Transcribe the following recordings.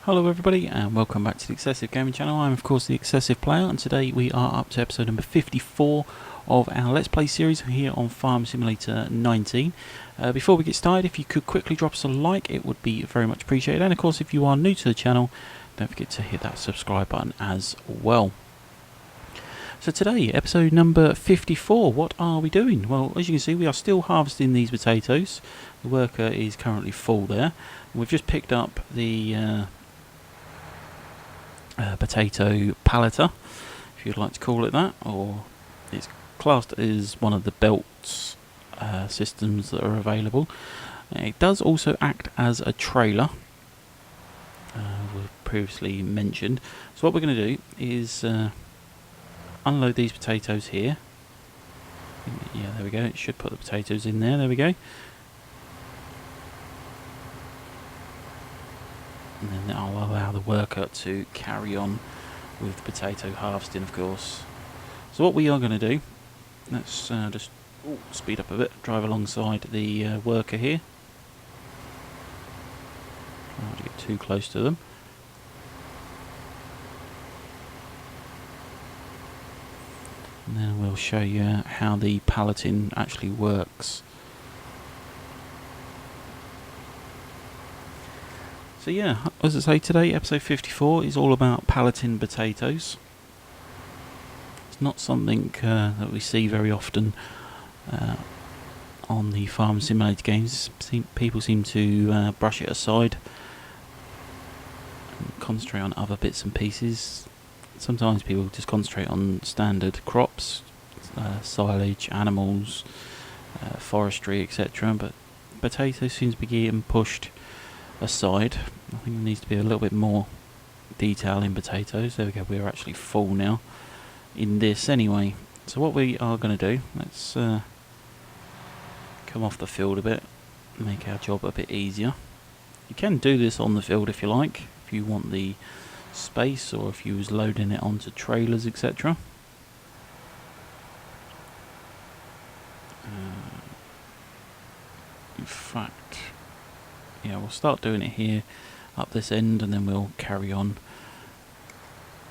Hello everybody and welcome back to the XsivGaming channel. I'm of course the XsivPlayer, and today we are up to episode number 54 of our Let's Play series here on Farm Simulator 19. Before we get started, if you could quickly drop us a like, it would be very much appreciated. And of course, if you are new to the channel, don't forget to hit that subscribe button as well. So today, episode number 54, what are we doing? Well, as you can see, we are still harvesting these potatoes. The worker is currently full there. We've just picked up the potato palleter, if you'd like to call it that, or it's classed as one of the belts systems that are available. It does also act as a trailer, we've previously mentioned. So what we're going to do is unload these potatoes here. Yeah, there we go, it should put the potatoes in there, there we go. And then I'll allow the worker to carry on with the potato harvesting, of course. So what we are going to do, let's just speed up a bit, drive alongside the worker here. Try not to get too close to them. And then we'll show you how the palleting actually works. So yeah, as I say, today, episode 54 is all about palleting potatoes. It's not something that we see very often on the Farm Simulator games. People seem to brush it aside and concentrate on other bits and pieces. Sometimes people just concentrate on standard crops, silage, animals, forestry, etc. But potatoes seems to be getting pushed aside. I think there needs to be a little bit more detail in potatoes. There we go, we're actually full now in this anyway. So what we are going to do, let's come off the field a bit, make our job a bit easier. You can do this on the field if you like, if you want the space, or if you was loading it onto trailers, etc. In fact, yeah, we'll start doing it here up this end, and then we'll carry on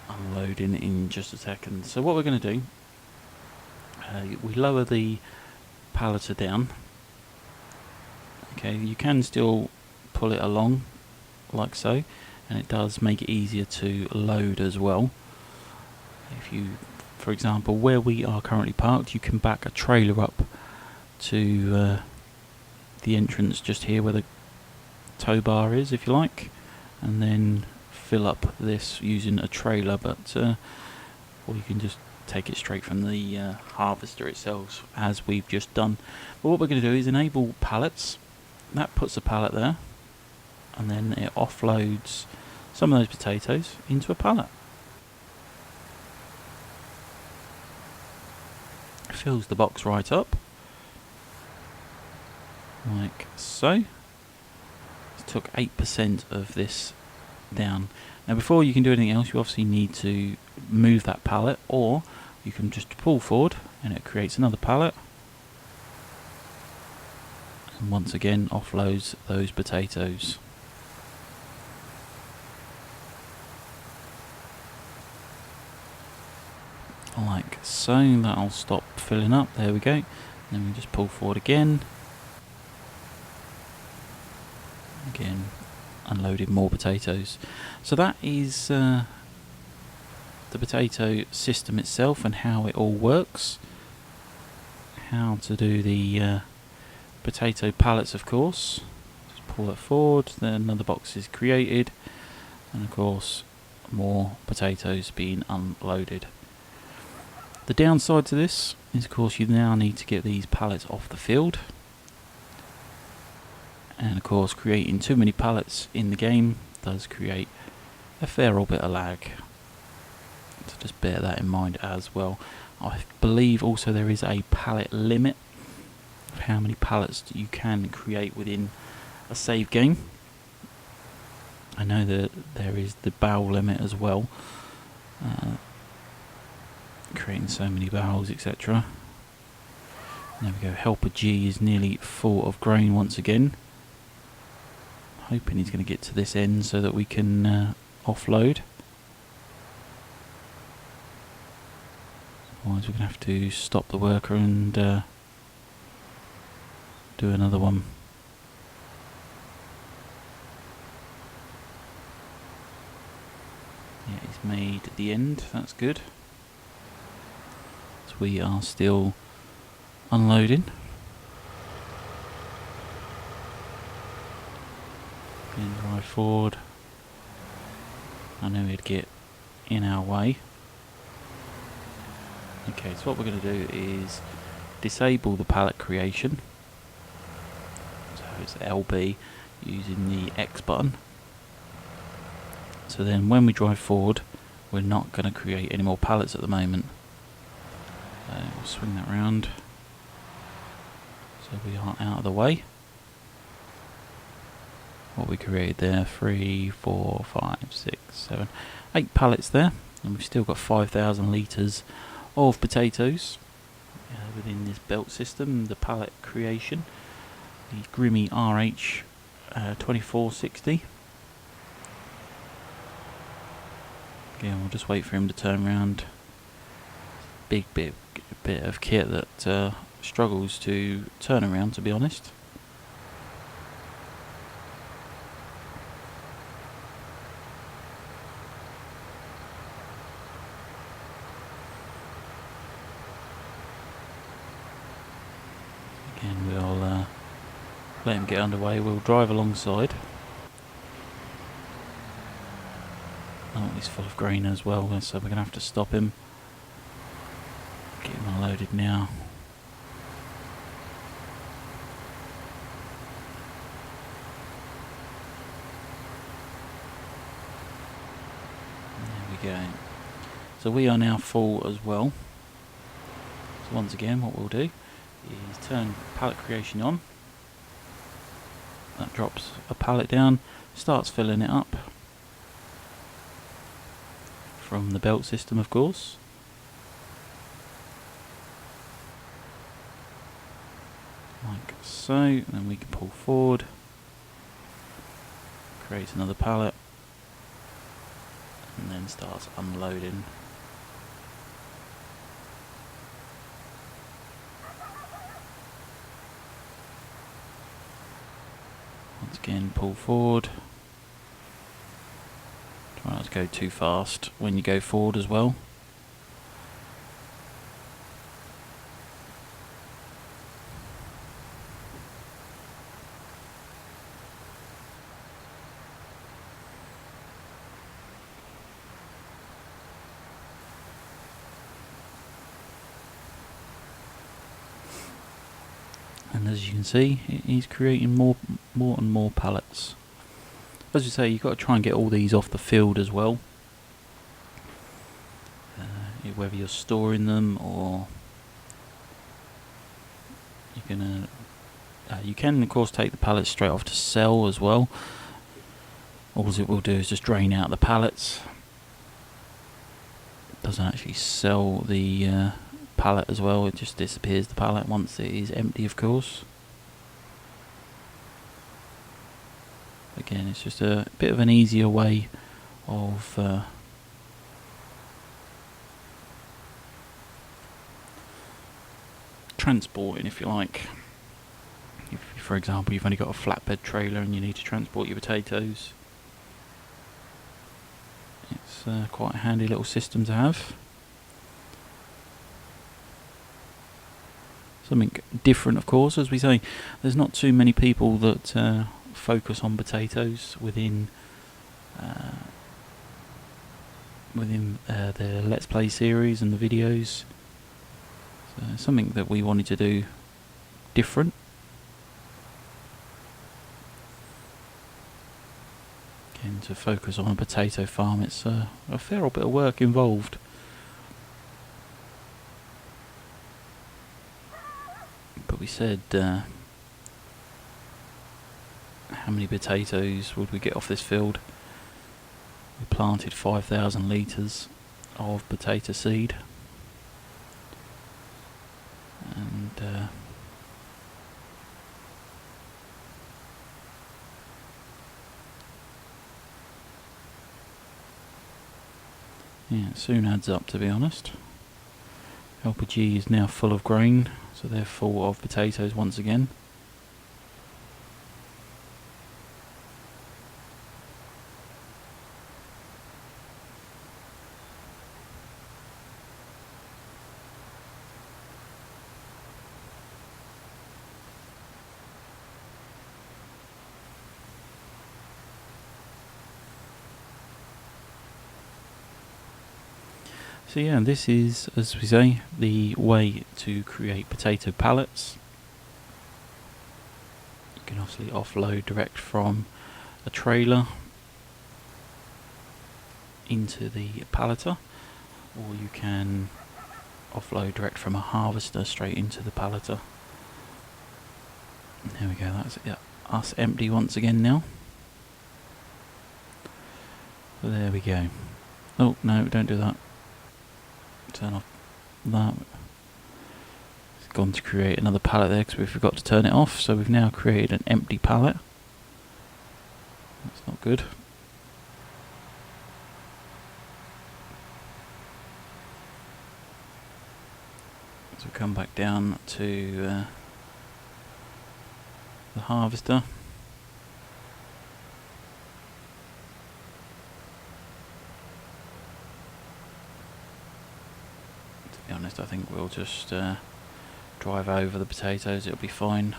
unloading in just a second. So what we're going to do, we lower the palleter down. Okay, you can still pull it along like so, and it does make it easier to load as well. If you, for example, where we are currently parked, you can back a trailer up to the entrance just here where the tow bar is, if you like, and then fill up this using a trailer, but or you can just take it straight from the harvester itself, as we've just done. But what we're going to do is enable pallets. That puts a pallet there, and then it offloads some of those potatoes into a pallet. Fills the box right up like so. Took 8% of this down. Now before you can do anything else, you obviously need to move that pallet, or you can just pull forward and it creates another pallet, and once again offloads those potatoes. Like so. That'll stop filling up, there we go. Then we just pull forward again, unloaded more potatoes. So that is the potato system itself and how it all works. How to do the potato pallets, of course. Just pull it forward, then another box is created, and of course more potatoes being unloaded. The downside to this is, of course, you now need to get these pallets off the field. And of course, creating too many pallets in the game does create a fair old bit of lag. So just bear that in mind as well. I believe also there is a pallet limit of how many pallets you can create within a save game. I know that there is the barrel limit as well. Creating so many barrels, etc. There we go, helper G is nearly full of grain once again. hoping he's going to get to this end so that we can offload. Otherwise we're going to have to stop the worker and do another one. Yeah, he's made the end, that's good. So we are still unloading. Then drive forward. I knew he'd get in our way. Okay, so what we're going to do is disable the pallet creation. So it's LB using the X button. So then when we drive forward, we're not going to create any more pallets at the moment. We'll swing that round. So we are out of the way. What we created there, 3, 4, 5, 6, 7, 8 pallets there. And we've still got 5,000 litres of potatoes within this belt system, the pallet creation, the Grimmy RH 2460. Again, we'll just wait for him to turn around. Big bit of kit that struggles to turn around, to be honest. Again, we'll let him get underway. We'll drive alongside. Oh, he's full of grain as well, so we're going to have to stop him. Get him unloaded now. There we go. So we are now full as well. So once again, what we'll do is turn pallet creation on. That drops a pallet down, starts filling it up from the belt system, of course. Like so, then we can pull forward, create another pallet, and then starts unloading. Once again, pull forward. Try not to go too fast when you go forward as well. And as you can see, he's creating more and more pallets. As you say, you've got to try and get all these off the field as well. Whether you're storing them or you're gonna, you can of course take the pallets straight off to sell as well. All it will do is just drain out the pallets. It doesn't actually sell the pallet as well, it just disappears the pallet once it is empty, of course. Again, it's just a bit of an easier way of transporting, if you like. If, for example, you've only got a flatbed trailer and you need to transport your potatoes, it's quite a handy little system to have. Something different, of course, as we say, there's not too many people that focus on potatoes within the Let's Play series and the videos. So something that we wanted to do different. Again, to focus on a potato farm, it's a fair old bit of work involved. But we said, how many potatoes would we get off this field? We planted 5,000 litres of potato seed. And Yeah, it soon adds up, to be honest. LPG is now full of grain, so they're full of potatoes once again. So yeah, this is, as we say, the way to create potato pallets. You can obviously offload direct from a trailer into the palleter, or you can offload direct from a harvester straight into the palleter. There we go, that's it. Us empty once again now. So there we go. Oh no, don't do that. Turn off that. It's gone to create another pallet there because we forgot to turn it off, so we've now created an empty pallet. That's not good. So we come back down to the harvester. To be honest, I think we'll just drive over the potatoes, it'll be fine.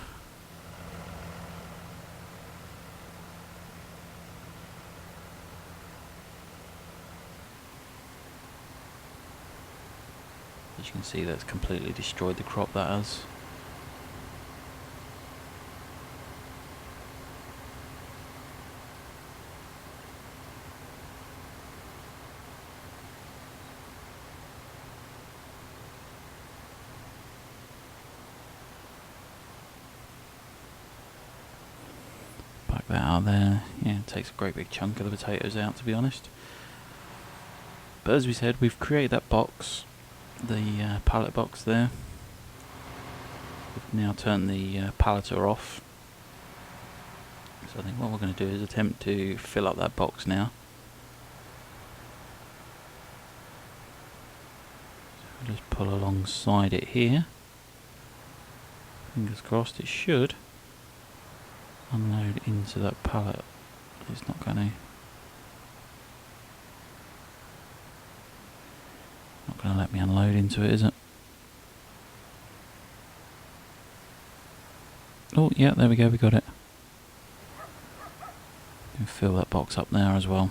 As you can see, that's completely destroyed the crop, that has. Back that out there. Yeah, it takes a great big chunk of the potatoes out, to be honest. But as we said, we've created that box, the pallet box there. We've now turned the palleter off. So I think what we're going to do is attempt to fill up that box now. So we'll just pull alongside it here. Fingers crossed it should unload into that pallet. It's not going to. Not going to let me unload into it, is it? Oh yeah, there we go, we got it. Can fill that box up there as well.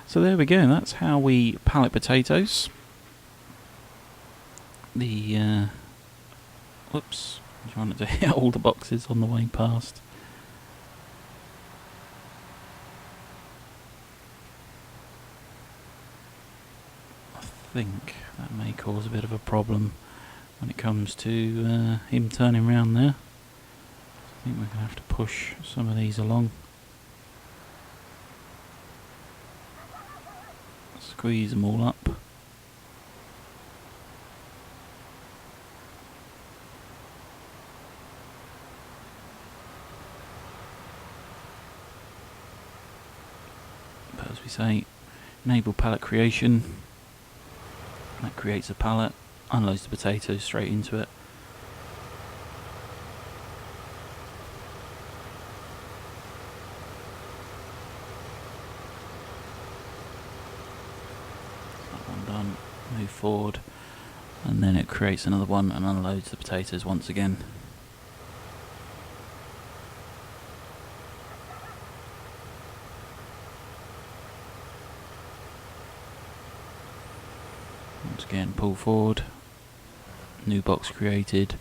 So there we go, that's how we pallet potatoes. The whoops, I'm trying to hit all the boxes on the way past. I think that may cause a bit of a problem when it comes to him turning around there. I think we're going to have to push some of these along. Squeeze them all up. But as we say, enable pallet creation. That creates a pallet, unloads the potatoes straight into it. That one done, move forward, and then it creates another one and unloads the potatoes once again. Once again, pull forward, new box created,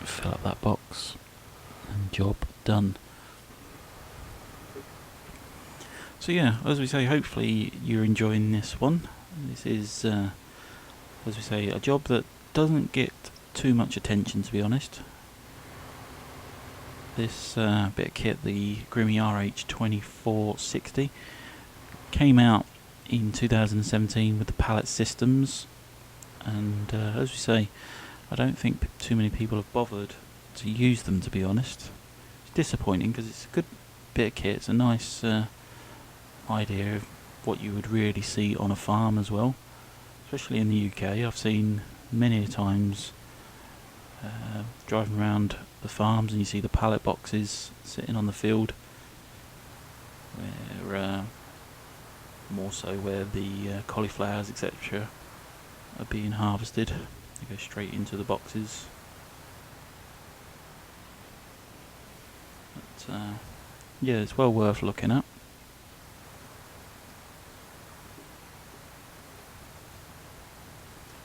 fill up that box, and job done. So yeah, as we say, hopefully you're enjoying this one. This is, as we say, a job that doesn't get too much attention, to be honest. This bit of kit, the Grimmy RH2460, came out in 2017 with the pallet systems, and as we say, I don't think too many people have bothered to use them, to be honest. It's disappointing because it's a good bit of kit. It's a nice idea of what you would really see on a farm as well, especially in the UK. I've seen many times driving around the farms and you see the pallet boxes sitting on the field, where more so where the cauliflowers etc. are being harvested. They go straight into the boxes. But yeah, it's well worth looking at.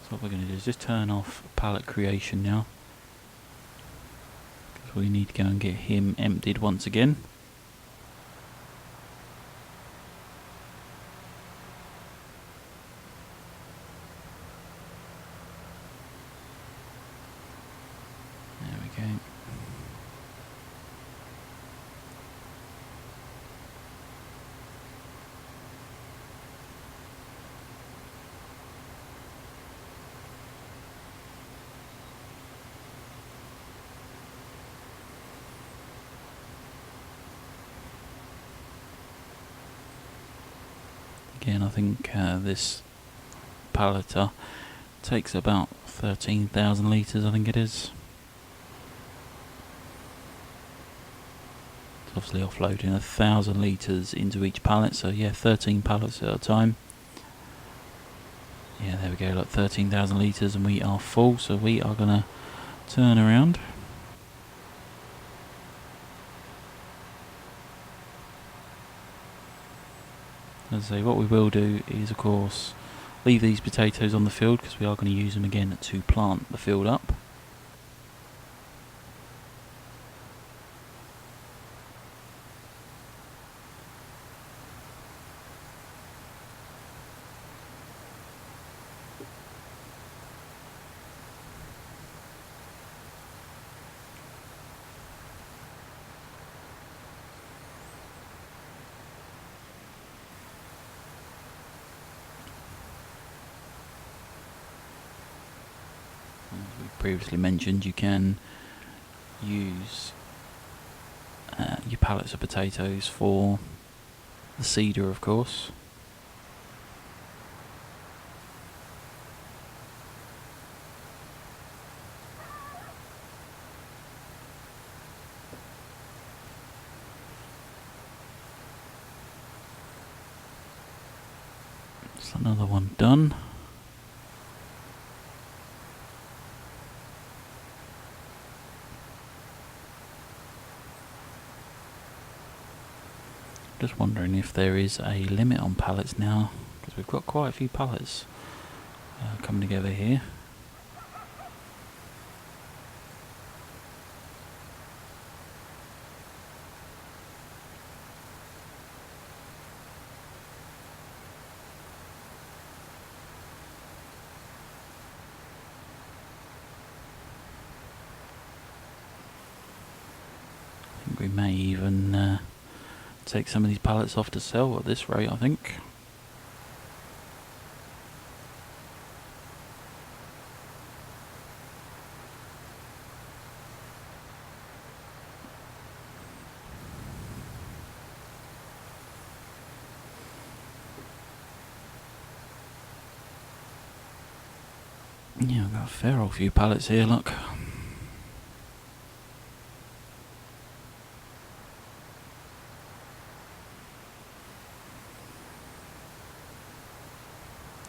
So what we're going to do is just turn off pallet creation now, because we need to go and get him emptied once again. There we go. Again, I think this palleter takes about 13,000 litres, I think it is. It's obviously offloading 1,000 litres into each pallet, so yeah, 13 pallets at a time. Yeah, there we go, like 13,000 litres, and we are full, so we are going to turn around. As I say, what we will do is, of course, leave these potatoes on the field because we are going to use them again to plant the field up. As we previously mentioned, you can use your pallets of potatoes for the seeder, of course. That's another one done. Just wondering if there is a limit on pallets now, because we've got quite a few pallets coming together here. I think we may even take some of these pallets off to sell at this rate, I think. Yeah, I've got a fair old few pallets here, look.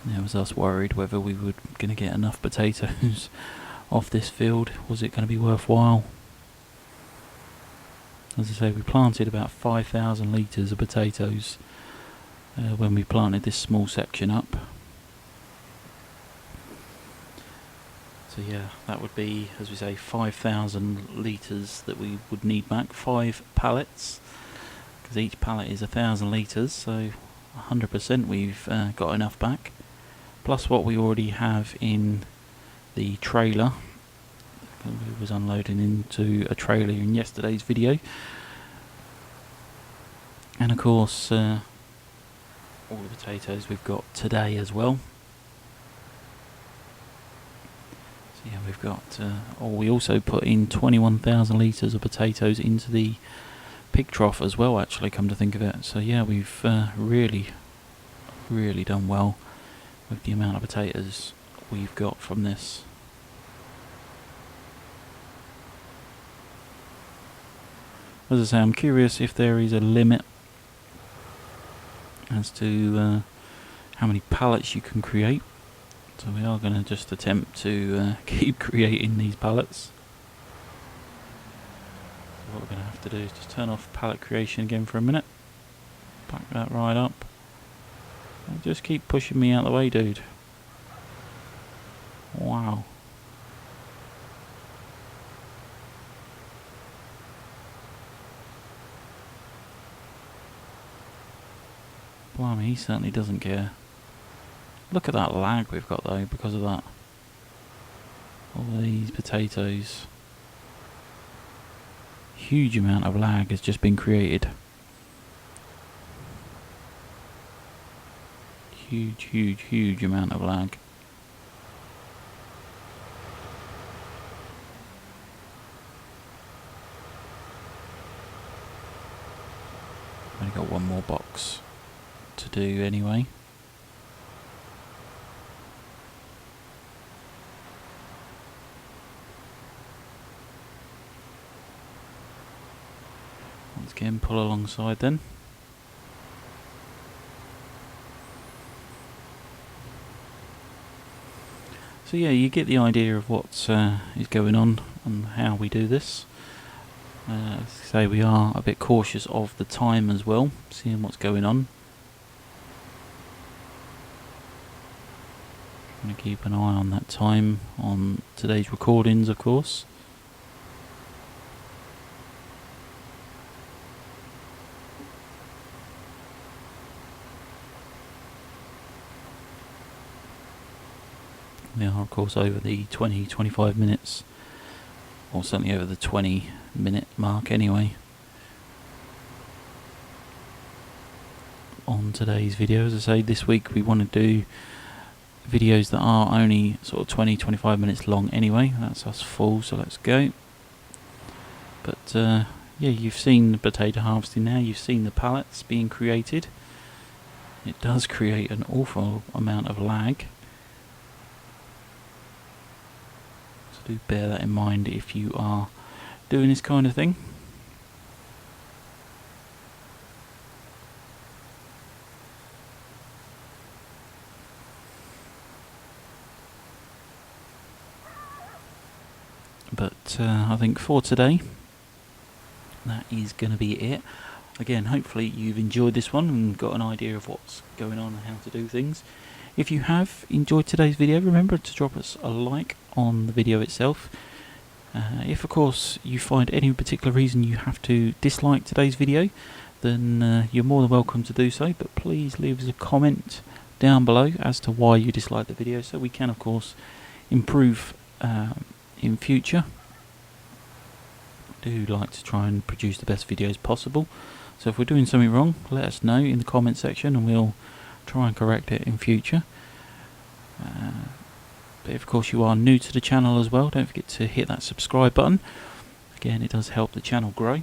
There was us worried whether we were going to get enough potatoes off this field. Was it going to be worthwhile? As I say, we planted about 5,000 litres of potatoes when we planted this small section up. So yeah, that would be, as we say, 5,000 litres that we would need back. 5 pallets, because each pallet is 1,000 litres, so 100% we've got enough back. Plus what we already have in the trailer. We was unloading into a trailer in yesterday's video. And of course, all the potatoes we've got today as well. Yeah, we've got, we also put in 21,000 litres of potatoes into the pig trough as well, actually, come to think of it. So yeah, we've really done well with the amount of potatoes we've got from this. As I say, I'm curious if there is a limit as to how many pallets you can create. So we are going to just attempt to keep creating these pallets. So what we're going to have to do is just turn off pallet creation again for a minute. Back that right up. And just keep pushing me out of the way, dude. Wow. Blimey, he certainly doesn't care. Look at that lag we've got though because of that. All these potatoes. Huge amount of lag has just been created. Huge amount of lag. I've only got one more box to do anyway. Once again, pull alongside then. So yeah, you get the idea of what is going on and how we do this. As I say, we are a bit cautious of the time as well, seeing what's going on. I'm going to keep an eye on that time on today's recordings, of course. We are, of course, over the 20-25 minutes, or certainly over the 20-minute mark anyway, on today's video. As I say, this week we want to do videos that are only sort of 20-25 minutes long anyway. That's us full, so let's go. But yeah, you've seen the potato harvesting now, you've seen the pallets being created. It does create an awful amount of lag. Do bear that in mind if you are doing this kind of thing. But I think for today, that is going to be it. Again, hopefully you've enjoyed this one and got an idea of what's going on and how to do things. If you have enjoyed today's video, remember to drop us a like on the video itself. If of course you find any particular reason you have to dislike today's video, then you're more than welcome to do so, but please leave us a comment down below as to why you dislike the video, so we can of course improve in future. I do like to try and produce the best videos possible, so if we're doing something wrong, let us know in the comment section and we'll try and correct it in future. But if of course you are new to the channel as well, don't forget to hit that subscribe button. Again, it does help the channel grow.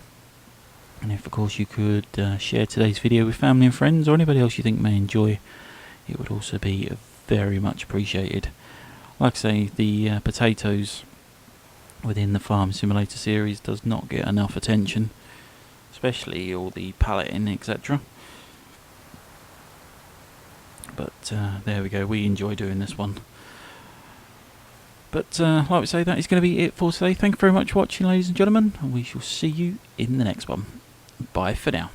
And if of course you could share today's video with family and friends or anybody else you think may enjoy, it would also be very much appreciated. Like I say, the potatoes within the Farm Simulator series does not get enough attention, especially all the palleting, etc. But there we go, we enjoy doing this one. But like we say, that is going to be it for today. Thank you very much for watching, ladies and gentlemen, and we shall see you in the next one. Bye for now.